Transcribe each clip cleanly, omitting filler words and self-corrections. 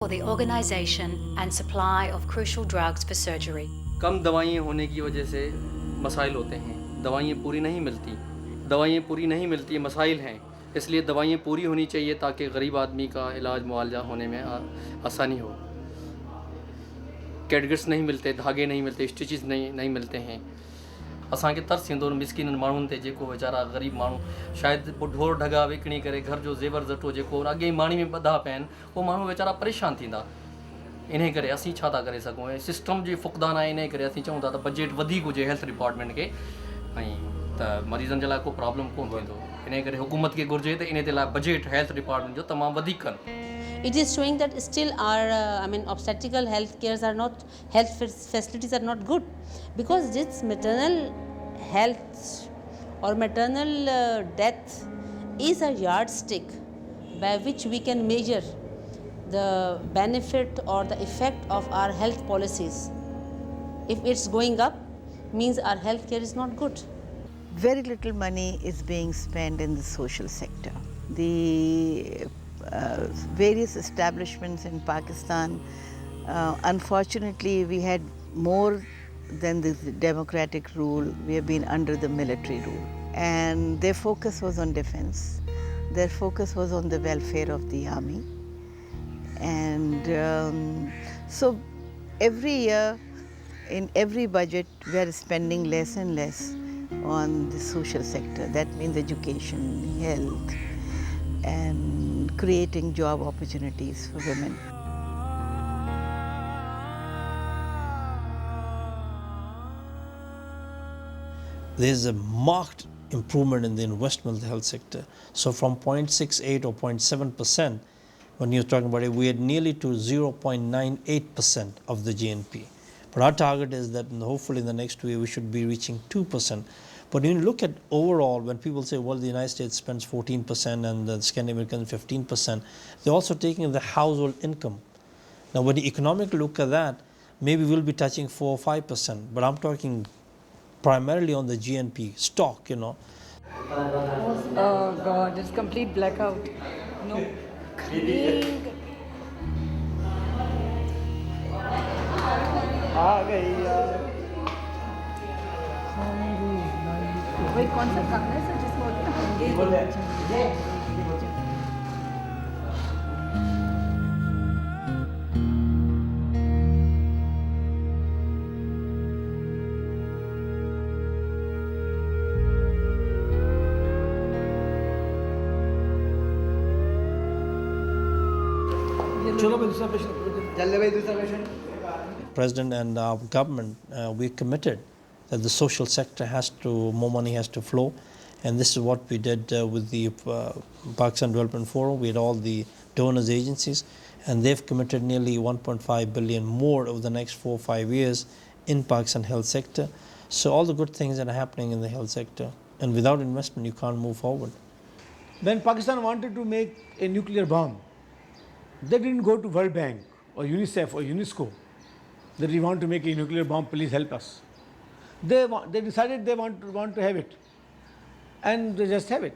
for the organisation and supply of crucial drugs for surgery. कम दवाइयाँ होने की वजह से मसाइल होते हैं, दवाइयाँ पूरी नहीं मिलती, मसाइल हैं, इसलिए दवाइयाँ पूरी होनी चाहिए ताकि गरीब आदमी का इलाज मुआवजा होने में आसानी हो। कैटगट्स नहीं मिलते, धागे नहीं मिलते, स्टिचेस नहीं मिलते हैं। असांखे तरस ईंदो मिस्किन माण्हुनि ते जेको वीचारा ग़रीब माण्हू शायदि ढोर ढगा विकिणी करे घर जो ज़ेवर ज़टो जेको अॻे माणी में ॿधा पिया आहिनि उहो माण्हू वीचारा परेशान थींदा। इन करे असीं छा था करे सघूं, ऐं सिस्टम जे फुक़दान आहे, इन करे असीं चऊं था त बजट वधीक हुजे हेल्थ डिपार्टमेंट खे, ऐं त मरीज़नि जे लाइ को प्रॉब्लम कोन थींदो। इन करे हुकूमत खे घुरिजे त इन जे लाइ बजट हेल्थ डिपार्टमेंट जो तमामु वधीक कनि। It is showing that still our obstetrical health cares are not, health facilities are not good, because this maternal health or maternal death is a yardstick by which we can measure the benefit or the effect of our health policies. If it's going up, means our health care is not good. Very little money is being spent in the social sector. The various establishments in Pakistan, unfortunately we had more than the democratic rule, we have been under the military rule. And their focus was on defense. Their focus was on the welfare of the army. And so every year, in every budget, we are spending less and less on the social sector. That means education, health, and creating job opportunities for women. There is a marked improvement in the investment in the health sector. So from 0.68 or 0.7%, when you're talking about it, we are nearly to 0.98% of the GNP. But our target is that hopefully in the next 2 years we should be reaching 2%. But when you look at overall, when people say, well, the United States spends 14% and the Scandinavian 15%, they're also taking the household income. Now, when you economically look at that, maybe we'll be touching 4 or 5%, but I'm talking primarily on the GNP stock, Oh God, it's complete blackout. No. वही कौन सा गाना है sir जिसमें होते हैं President and our government, we're committed that the social sector more money has to flow. And this is what we did with the Pakistan Development Forum. We had all the donors agencies, and they've committed nearly 1.5 billion more over the next 4 or 5 years in Pakistan health sector. So all the good things that are happening in the health sector, and without investment you can't move forward. When Pakistan wanted to make a nuclear bomb, they didn't go to World Bank or UNICEF or UNESCO that we want to make a nuclear bomb, please help us. They decided they want to have it, and they just have it.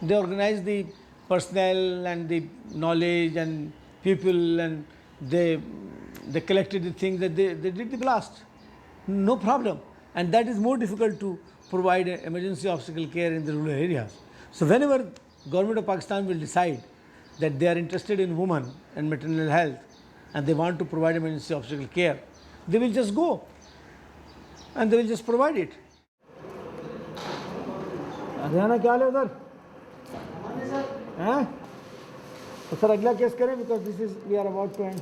They organized the personnel and the knowledge and people, and they collected the things that they did the blast. No problem. And that is more difficult to provide emergency obstetrical care in the rural areas. So whenever government of Pakistan will decide that they are interested in women and maternal health and they want to provide emergency obstetrical care, they will just go and they will just provide it. Adhyana kya hai udhar? Huh? So sir, agla case kare because we are about to end.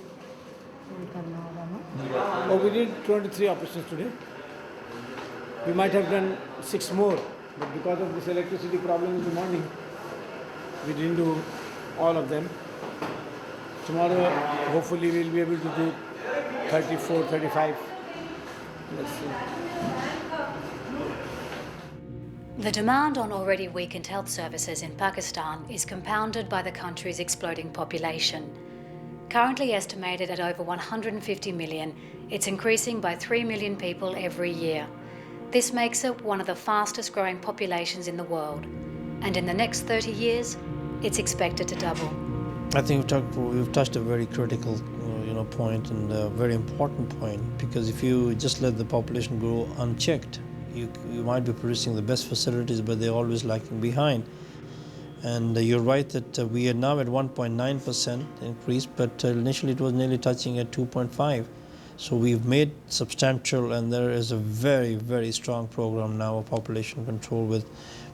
Oh, we did 23 operations today. We might have done 6 more, but because of this electricity problem in the morning, we didn't do all of them. Tomorrow, hopefully, we'll be able to do 34, 35. Let's see. The demand on already weakened health services in Pakistan is compounded by the country's exploding population. Currently estimated at over 150 million, it's increasing by 3 million people every year. This makes it one of the fastest growing populations in the world, and in the next 30 years, it's expected to double. I think we've touched a very critical point and a very important point, because if you just let the population grow unchecked, you might be producing the best facilities, but they're always lagging behind. And you're right that we are now at 1.9% increase, but initially it was nearly touching at 2.5. So we've made substantial, and there is a very, very strong program now of population control with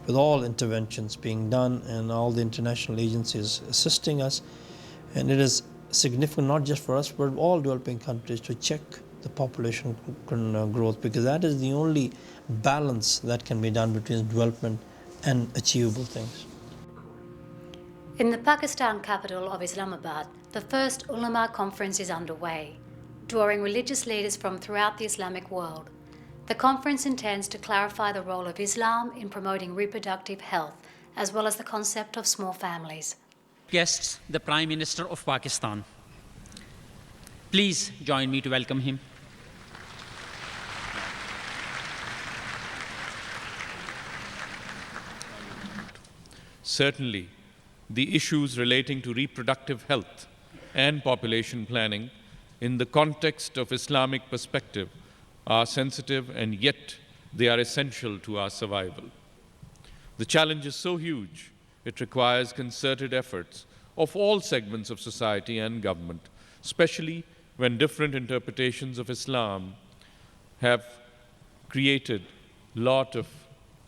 all interventions being done and all the international agencies assisting us. And it is significant not just for us, but all developing countries to check the population growth, because that is the only balance that can be done between development and achievable things. In the Pakistan capital of Islamabad, the first Ulama conference is underway, drawing religious leaders from throughout the Islamic world. The conference intends to clarify the role of Islam in promoting reproductive health, as well as the concept of small families. Guests, the Prime Minister of Pakistan. Please join me to welcome him. Certainly, the issues relating to reproductive health and population planning in the context of Islamic perspective are sensitive, and yet they are essential to our survival. The challenge is so huge, it requires concerted efforts of all segments of society and government, especially when different interpretations of Islam have created a lot of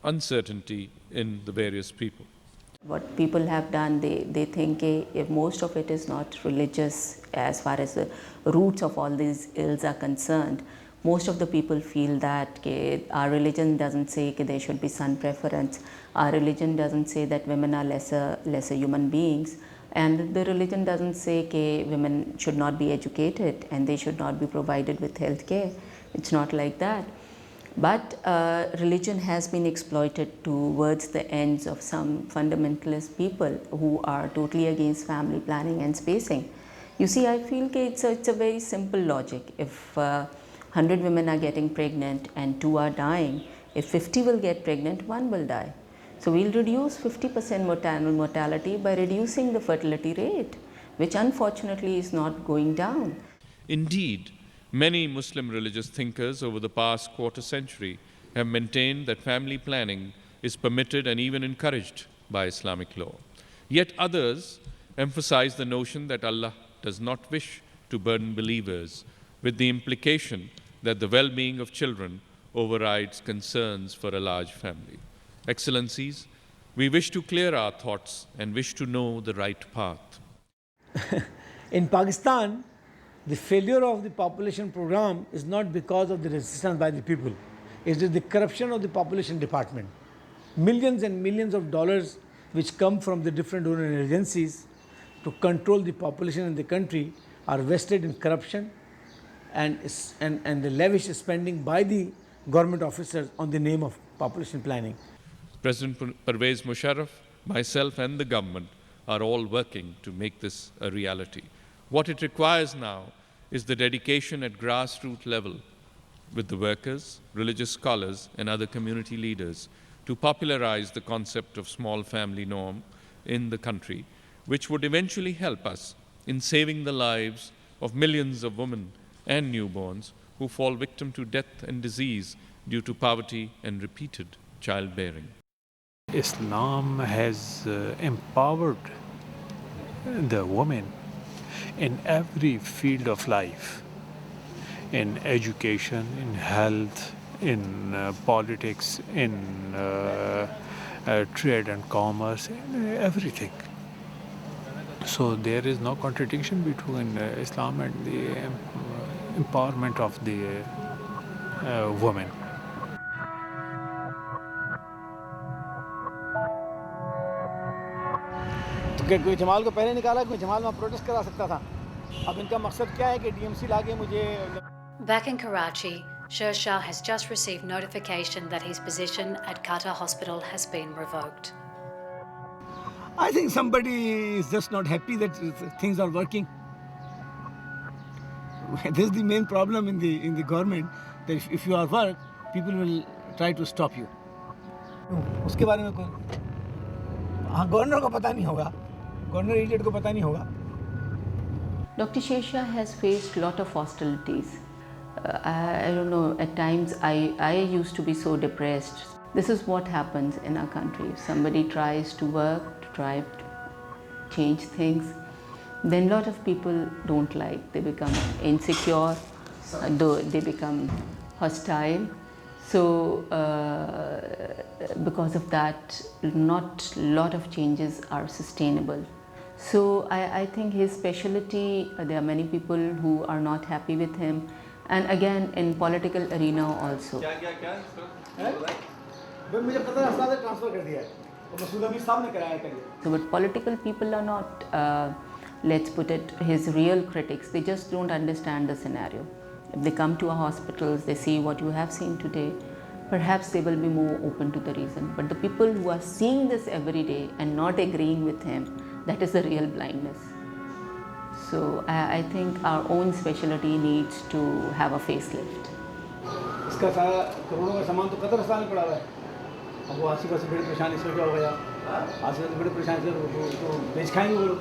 uncertainty in the various people. What people have done, they think if most of it is not religious as far as the roots of all these ills are concerned. Most of the people feel that our religion doesn't say that there should be son preference. Our religion doesn't say that women are lesser human beings. And the religion doesn't say that women should not be educated and they should not be provided with health care. It's not like that. But religion has been exploited towards the ends of some fundamentalist people who are totally against family planning and spacing. You see, I feel it's a very simple logic. If 100 women are getting pregnant and 2 are dying, if 50 will get pregnant, 1 will die. So we'll reduce 50% maternal mortality by reducing the fertility rate, which unfortunately is not going down. Indeed, many Muslim religious thinkers over the past quarter century have maintained that family planning is permitted and even encouraged by Islamic law. Yet others emphasize the notion that Allah does not wish to burden believers, with the implication that the well-being of children overrides concerns for a large family. Excellencies, we wish to clear our thoughts and wish to know the right path. In Pakistan, the failure of the population program is not because of the resistance by the people. It is the corruption of the population department. Millions and millions of dollars which come from the different donor agencies to control the population in the country are vested in corruption and the lavish spending by the government officers on the name of population planning. President Pervez Musharraf, myself and the government are all working to make this a reality. What it requires now is the dedication at grassroots level with the workers, religious scholars and other community leaders to popularize the concept of small family norm in the country, which would eventually help us in saving the lives of millions of women and newborns who fall victim to death and disease due to poverty and repeated childbearing. Islam has empowered the women in every field of life, in education, in health, in politics, in trade and commerce, in everything. So there is no contradiction between Islam and the empowerment of the women. कोई जमाल को पहले निकाला, कोई जमाल में protest करा सकता था. अब इनका मकसद क्या है कि डीएमसी लाके मुझे. Back in Karachi, Sher Shah has just received notification that his position at Qatar Hospital has been revoked. I think somebody is just not happy that things are working. This is the main problem in the government, that if you are work, people will try to stop you. उसके बारे में कोई governor को पता नहीं होगा, governor agent को पता नहीं होगा. Dr. Shesha has faced a lot of hostilities. I don't know, at times I used to be so depressed. This is what happens in our country. If somebody tries to work, to try to change things, then a lot of people don't like. They become insecure, they become hostile. So because of that, not a lot of changes are sustainable. So I think his specialty, there are many people who are not happy with him, and again in political arena also. So but political people are not, let's put it, his real critics. They just don't understand the scenario. If they come to our hospitals, they see what you have seen today, perhaps they will be more open to the reason. But the people who are seeing this every day and not agreeing with him, that is the real blindness. So I think our own specialty needs to have a facelift. इसका सारा करोड़ों का सामान तो Qatar अस्पताल में पड़ा हुआ है। अब वो आसिफ से बड़ी परेशानी इसमें क्या हो गया? आसिफ से बड़ी परेशानी से तो बेच खाएंगे वो लोग।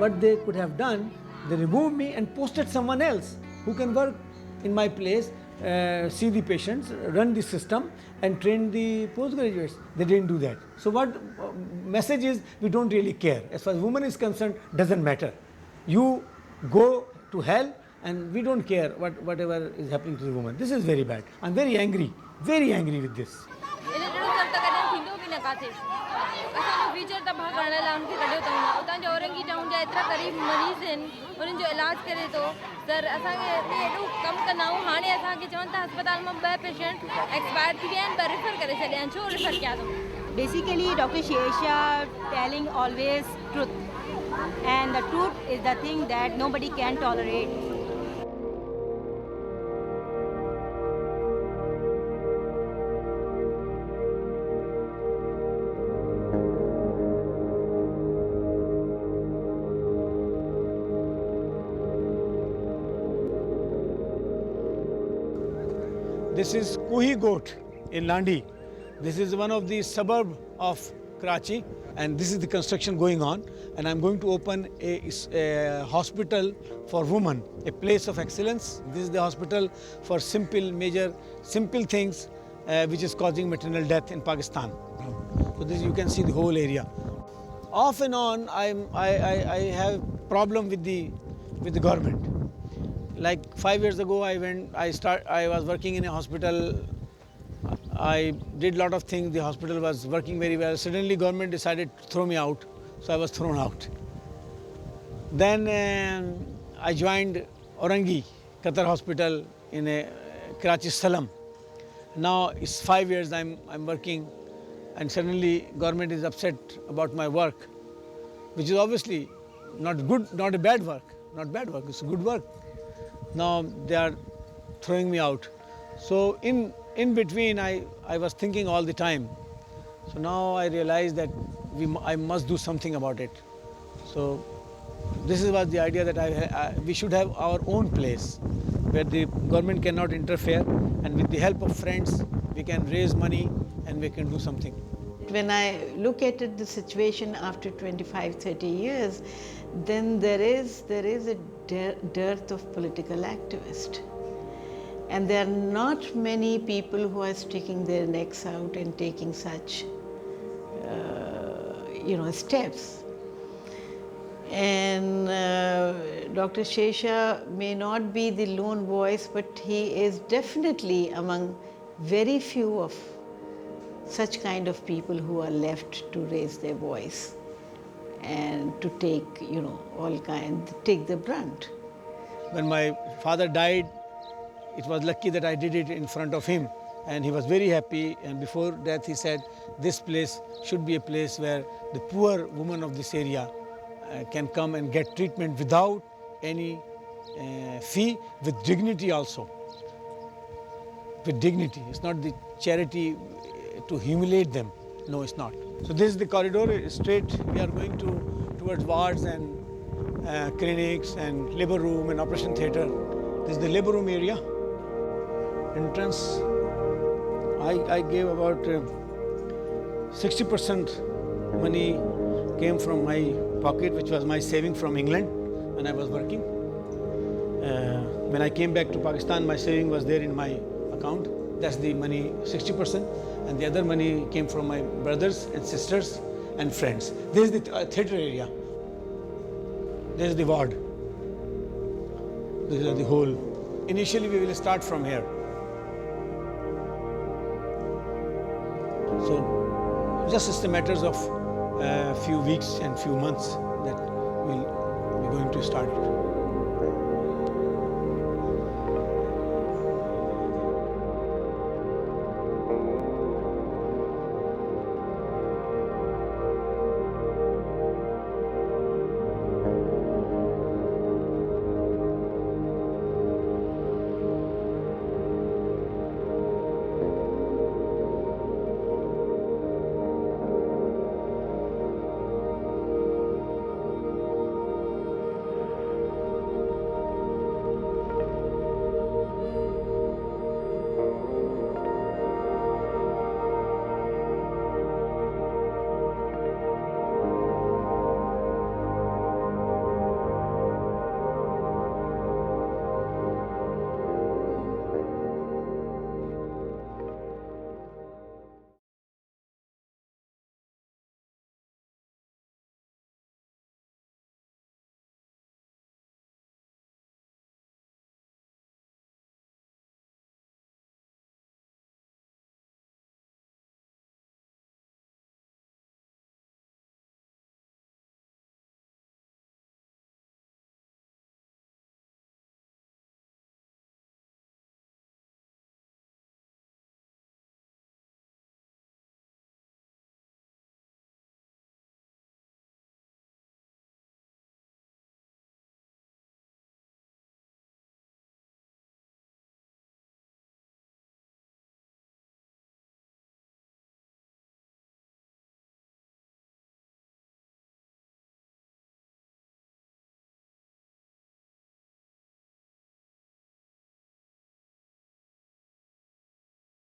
What they could have done, they removed me and posted someone else who can work in my place, see the patients, run the system and train the postgraduates. They didn't do that. So what message is, we don't really care. As far as woman is concerned, doesn't matter. You go to hell and we don't care whatever is happening to the woman. This is very bad. I'm very angry with this. Feature त भाग करण लाइ उनखे कढियो अथऊं उतां जो Orangi town जा एतिरा ग़रीब मरीज़ आहिनि उन्हनि जो इलाज करे थो सर असांखे हिते एॾो कमु कंदा आहियूं हाणे असांखे चवनि था अस्पताल मां 2 पेशेंट एक्सपायर थी विया आहिनि पर रिफर करे छॾिया आहिनि छो रिफर कया अथऊं Basically, Dr. Shesha telling always truth, and the truth is the thing that nobody can tolerate. This is Kuhi Goat in Landi. This is one of the suburb of Karachi, and this is the construction going on. And I'm going to open a hospital for women, a place of excellence. This is the hospital for simple things which is causing maternal death in Pakistan. So this you can see the whole area. Off and on, I have problem with the government. Like 5 years ago, I was working in a hospital. I did a lot of things. The hospital was working very well. Suddenly, government decided to throw me out, so I was thrown out. Then I joined Orangi, Qatar Hospital in a Karachi slum. Now it's 5 years I'm working, and suddenly government is upset about my work, which is obviously not good, not a bad work, it's good work. Now they are throwing me out. So in between, I was thinking all the time. So now I realized that I must do something about it. So this was the idea that we should have our own place where the government cannot interfere, and with the help of friends, we can raise money and we can do something. When I look at the situation after 25-30 years, then there is a dearth of political activists. And there are not many people who are sticking their necks out and taking such steps. And Dr. Shesha may not be the lone voice, but he is definitely among very few of such kind of people who are left to raise their voice and to take, take the brunt. When my father died, it was lucky that I did it in front of him, and he was very happy. And before death, he said, this place should be a place where the poor women of this area can come and get treatment without any fee, with dignity also. with dignity. It's not the charity to humiliate them. No, it's not. So this is the corridor straight. We are going towards wards and clinics and labor room and operation theatre. This is the labor room area. Entrance, I gave about 60% money came from my pocket, which was my saving from England when I was working. When I came back to Pakistan, my saving was there in my account. That's the money, 60%. And the other money came from my brothers and sisters and friends. This is the theatre area. This is the ward. This is the whole. Initially, we will start from here. So, just it's a matter of few weeks and few months that we'll be going to start it.